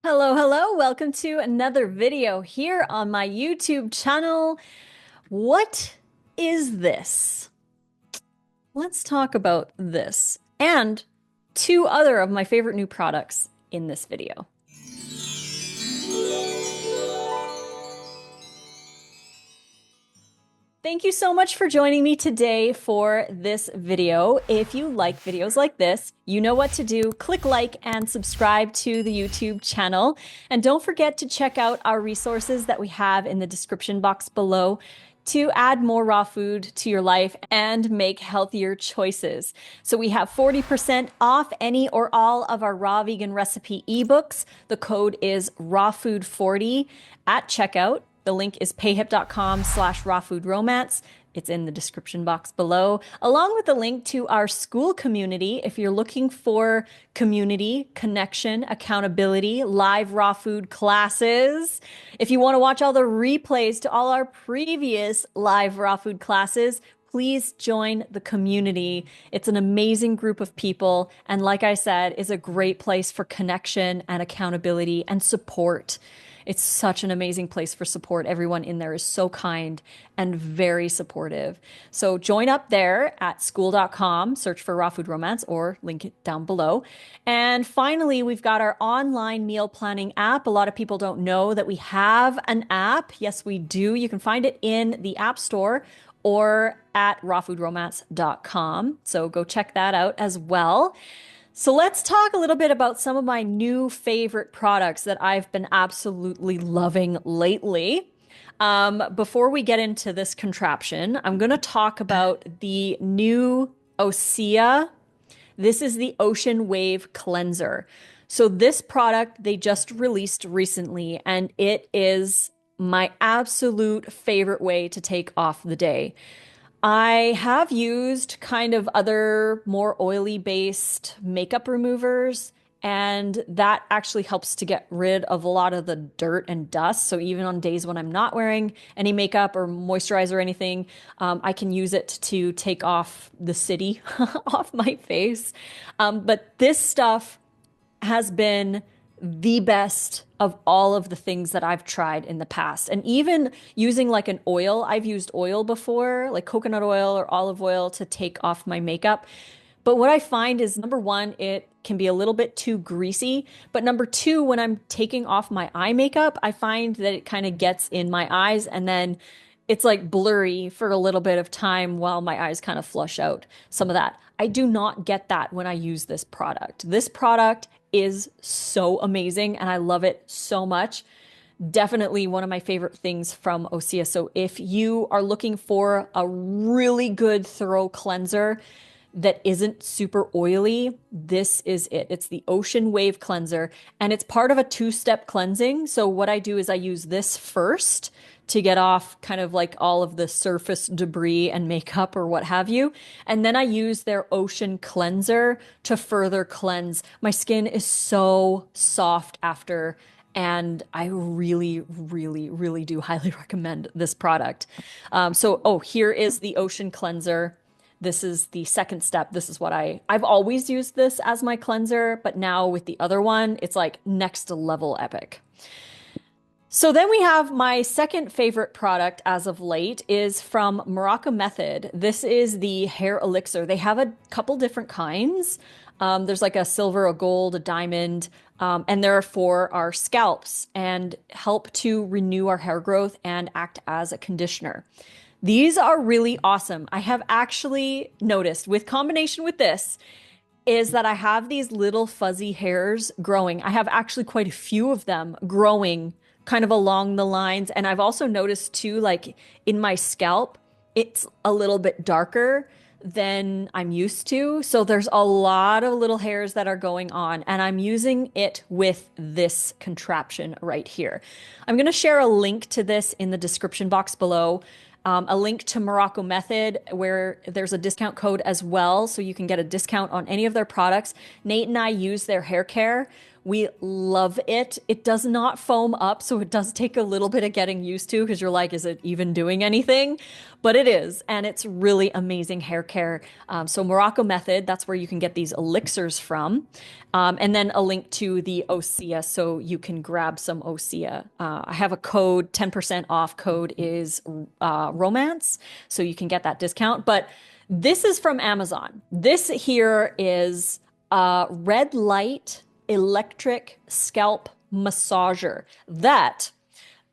Hello, hello. Welcome to another video here on my YouTube channel. What is this? Let's talk about this and two other of my favorite new products in this video. Thank you so much for joining me today for this video. If you like videos like this, you know what to do. Click like and subscribe to the YouTube channel. And don't forget to check out our resources that we have in the description box below to add more raw food to your life and make healthier choices. So we have 40% off any or all of our raw vegan recipe ebooks. The code is rawfood40 at checkout. The link is payhip.com/rawfoodromance. It's in the description box below, along with a link to our school community. If you're looking for community, connection, accountability, live raw food classes, if you want to watch all the replays to all our previous live raw food classes, please join the community. It's an amazing group of people. And like I said, is a great place for connection and accountability and support. It's such an amazing place for support. Everyone in there is so kind and very supportive. So join up there at school.com, search for Raw Food Romance or link it down below. And finally, we've got our online meal planning app. A lot of people don't know that we have an app. Yes, we do. You can find it in the App Store or at rawfoodromance.com. So go check that out as well. So let's talk a little bit about some of my new favorite products that I've been absolutely loving lately. Before we get into this contraption, I'm going to talk about the new Osea. This is the Ocean Wave Cleanser. So this product they just released recently, and it is my absolute favorite way to take off the day. I have used kind of other more oily based makeup removers, and that actually helps to get rid of a lot of the dirt and dust. So even on days when I'm not wearing any makeup or moisturizer or anything, I can use it to take off the city off my face. But this stuff has been the best of all of the things that I've tried in the past. And even using like an oil, I've used oil before, like coconut oil or olive oil to take off my makeup. But what I find is number one, it can be a little bit too greasy. But number two, when I'm taking off my eye makeup, I find that it kind of gets in my eyes and then it's like blurry for a little bit of time while my eyes kind of flush out some of that. I do not get that when I use this product. This product is so amazing and I love it so much. Definitely one of my favorite things from Osea. So if you are looking for a really good thorough cleanser that isn't super oily, this is it. It's the Ocean Wave Cleanser and it's part of a two-step cleansing. So what I do is I use this first to get off kind of like all of the surface debris and makeup or what have you. And then I use their Ocean Cleanser to further cleanse. My skin is so soft after, and I really, really, really do highly recommend this product. Here is the Ocean Cleanser. This is the second step. This is what I've always used this as my cleanser, but now with the other one, it's like next level epic. So then we have my second favorite product as of late is from Morocco Method. This is the hair elixir. They have a couple different kinds. There's like a silver, a gold, a diamond, and they're for our scalps and help to renew our hair growth and act as a conditioner. These are really awesome. I have actually noticed with combination with this is that I have these little fuzzy hairs growing. I have actually quite a few of them growing kind of along the lines. And I've also noticed too, like in my scalp, it's a little bit darker than I'm used to. So there's a lot of little hairs that are going on, and I'm using it with this contraption right here. I'm going to share a link to this in the description box below. A link to Morocco Method where there's a discount code as well, so you can get a discount on any of their products. Nate and I use their hair care, We love it. It does not foam up, so it does take a little bit of getting used to because you're like, is it even doing anything? But it is, and it's really amazing hair care. So Morocco Method, that's where you can get these elixirs from. And then a link to the Osea so you can grab some Osea. I have a code, 10% off code is romance, so you can get that discount. But this is from Amazon. This here is red light electric scalp massager that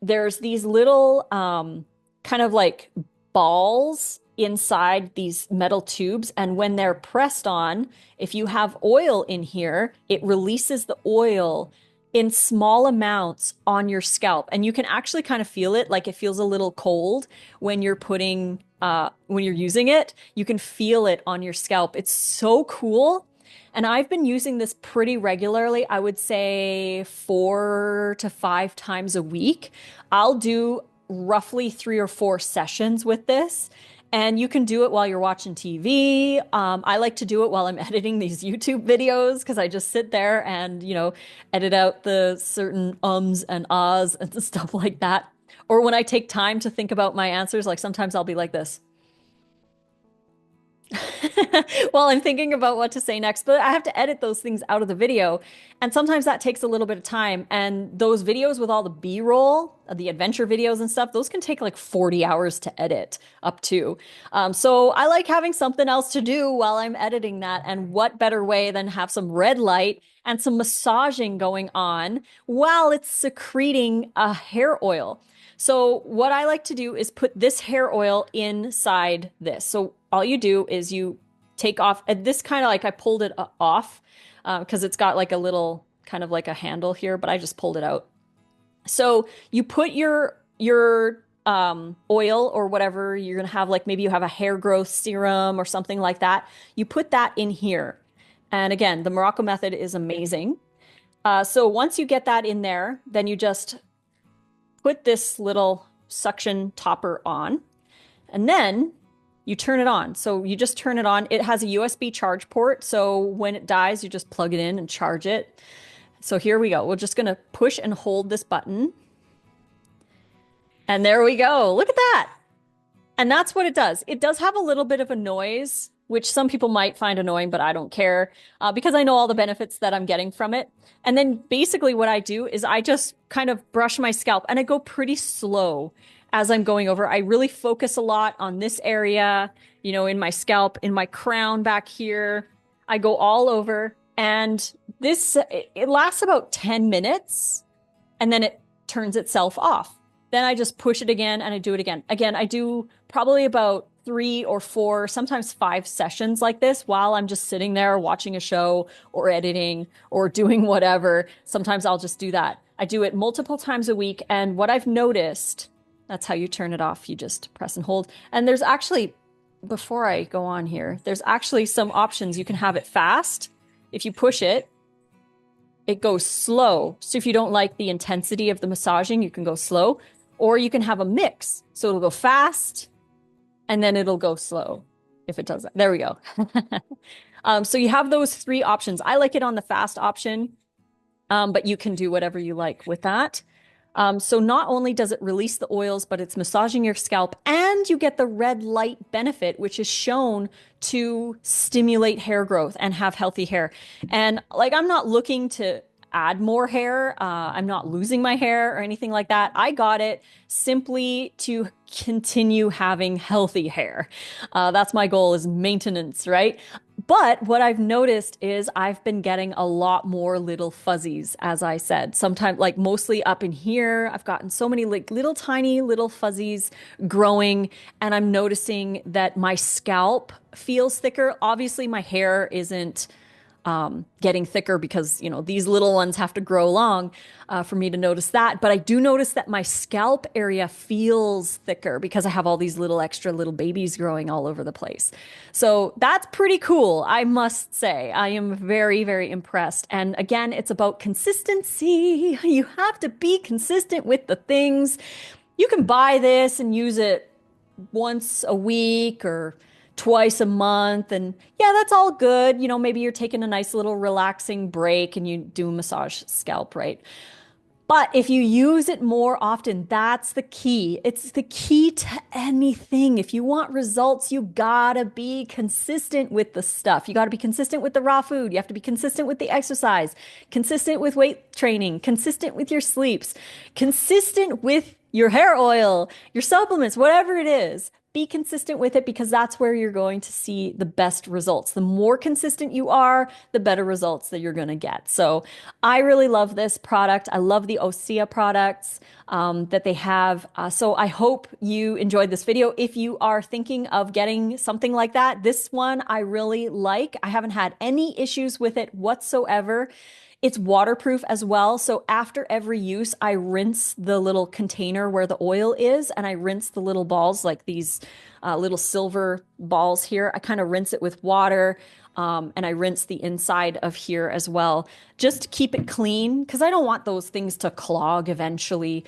there's these little kind of like balls inside these metal tubes. And when they're pressed on, if you have oil in here, it releases the oil in small amounts on your scalp. And you can actually kind of feel it, like it feels a little cold when you're when you're using it. You can feel it on your scalp. It's so cool. And I've been using this pretty regularly. I would say 4 to 5 times a week. I'll do roughly 3 or 4 sessions with this. And you can do it while you're watching TV. I like to do it while I'm editing these YouTube videos because I just sit there and, edit out the certain ums and ahs and stuff like that. Or when I take time to think about my answers, like sometimes I'll be like this. Well, I'm thinking about what to say next, but I have to edit those things out of the video. And sometimes that takes a little bit of time. And those videos with all the B-roll, the adventure videos and stuff, those can take like 40 hours to edit up to. So I like having something else to do while I'm editing that. And what better way than have some red light and some massaging going on while it's secreting a hair oil. So what I like to do is put this hair oil inside this. So all you do is you take off this kind of like I pulled it off because it's got like a little kind of like a handle here, but I just pulled it out. So you put your oil or whatever you're gonna have, like maybe you have a hair growth serum or something like that. You put that in here. And again, the Morocco Method is amazing. So once you get that in there, then you just put this little suction topper on, and then you turn it on. So you just turn it on. It has a USB charge port. So when it dies, you just plug it in and charge it. So here we go. We're just going to push and hold this button. And there we go. Look at that. And that's what it does. It does have a little bit of a noise, which some people might find annoying, but I don't care because I know all the benefits that I'm getting from it. And then basically what I do is I just kind of brush my scalp and I go pretty slow as I'm going over. I really focus a lot on this area, in my scalp, in my crown back here. I go all over, and it lasts about 10 minutes and then it turns itself off. Then I just push it again and I do it again. Again, I do probably about 3 or 4, sometimes 5 sessions like this while I'm just sitting there watching a show or editing or doing whatever. Sometimes I'll just do that. I do it multiple times a week. And what I've noticed, that's how you turn it off. You just press and hold. And there's actually, before I go on here, there's actually some options. You can have it fast. If you push it, it goes slow. So if you don't like the intensity of the massaging, you can go slow. Or you can have a mix. So it'll go fast and then it'll go slow if it does that. There we go. So you have those 3 options. I like it on the fast option, but you can do whatever you like with that. So not only does it release the oils, but it's massaging your scalp, and you get the red light benefit, which is shown to stimulate hair growth and have healthy hair. And like, I'm not looking to add more hair. I'm not losing my hair or anything like that. I got it simply to continue having healthy hair. That's my goal, is maintenance, right? But what I've noticed is I've been getting a lot more little fuzzies, as I said. Sometimes, like mostly up in here, I've gotten so many like little tiny little fuzzies growing, and I'm noticing that my scalp feels thicker. Obviously, my hair isn't getting thicker because, these little ones have to grow long for me to notice that. But I do notice that my scalp area feels thicker because I have all these little extra little babies growing all over the place. So that's pretty cool, I must say. I am very, very impressed. And again, it's about consistency. You have to be consistent with the things. You can buy this and use it once a week or twice a month. And yeah, that's all good. You know, maybe you're taking a nice little relaxing break and you do a massage scalp, right? But if you use it more often, that's the key. It's the key to anything. If you want results, you gotta be consistent with the stuff. You gotta be consistent with the raw food. You have to be consistent with the exercise, consistent with weight training, consistent with your sleeps, consistent with your hair oil, your supplements, whatever it is. Be consistent with it because that's where you're going to see the best results. The more consistent you are, the better results that you're going to get. So I really love this product. I love the Osea products that they have. So I hope you enjoyed this video. If you are thinking of getting something like that, this one I really like. I haven't had any issues with it whatsoever. It's waterproof as well. So after every use, I rinse the little container where the oil is, and I rinse the little balls, like these little silver balls here. I kind of rinse it with water, and I rinse the inside of here as well, just to keep it clean, because I don't want those things to clog eventually,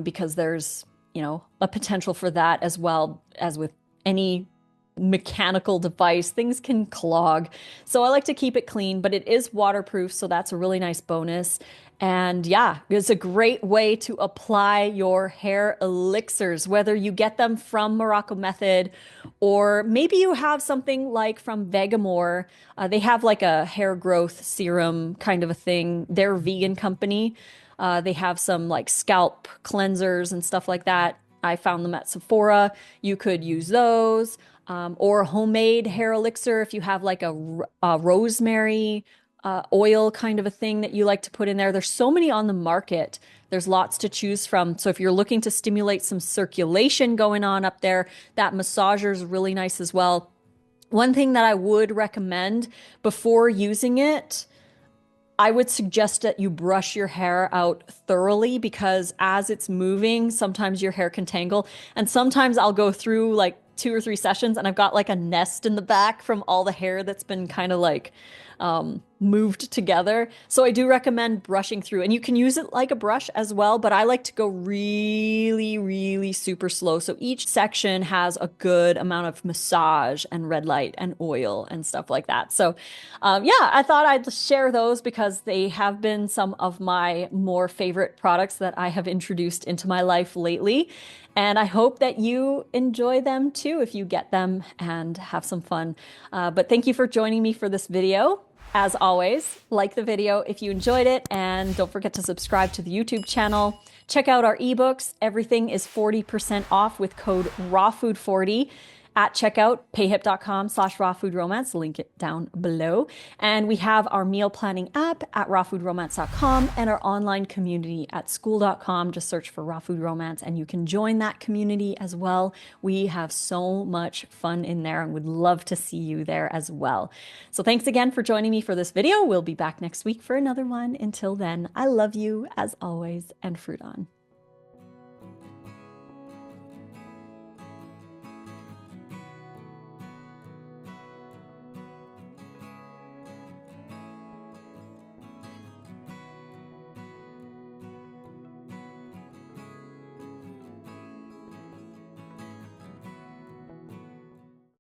because there's, you know, a potential for that as well as with any mechanical device, things can clog. So I like to keep it clean, but it is waterproof, so that's a really nice bonus. And yeah, it's a great way to apply your hair elixirs, whether you get them from Morocco Method or maybe you have something like from Vegamore. They have like a hair growth serum kind of a thing. They're a vegan company. They have some like scalp cleansers and stuff like that. I found them at Sephora. You could use those. Or a homemade hair elixir if you have like a rosemary oil kind of a thing that you like to put in there. There's so many on the market. There's lots to choose from. So if you're looking to stimulate some circulation going on up there, that massager is really nice as well. One thing that I would recommend before using it, I would suggest that you brush your hair out thoroughly because as it's moving, sometimes your hair can tangle. And sometimes I'll go through like 2 or 3 sessions and I've got like a nest in the back from all the hair that's been kind of like moved together. So I do recommend brushing through, and you can use it like a brush as well, but I like to go really, really super slow. So each section has a good amount of massage and red light and oil and stuff like that. So yeah, I thought I'd share those because they have been some of my more favorite products that I have introduced into my life lately. And I hope that you enjoy them too if you get them and have some fun. But thank you for joining me for this video. As always, like the video if you enjoyed it, and don't forget to subscribe to the YouTube channel. Check out our ebooks. Everything is 40% off with code RAWFOOD40 at checkout, payhip.com/rawfoodromance, link it down below. And we have our meal planning app at rawfoodromance.com and our online community at school.com. Just search for Raw Food Romance and you can join that community as well. We have so much fun in there and would love to see you there as well. So thanks again for joining me for this video. We'll be back next week for another one. Until then, I love you as always, and fruit on.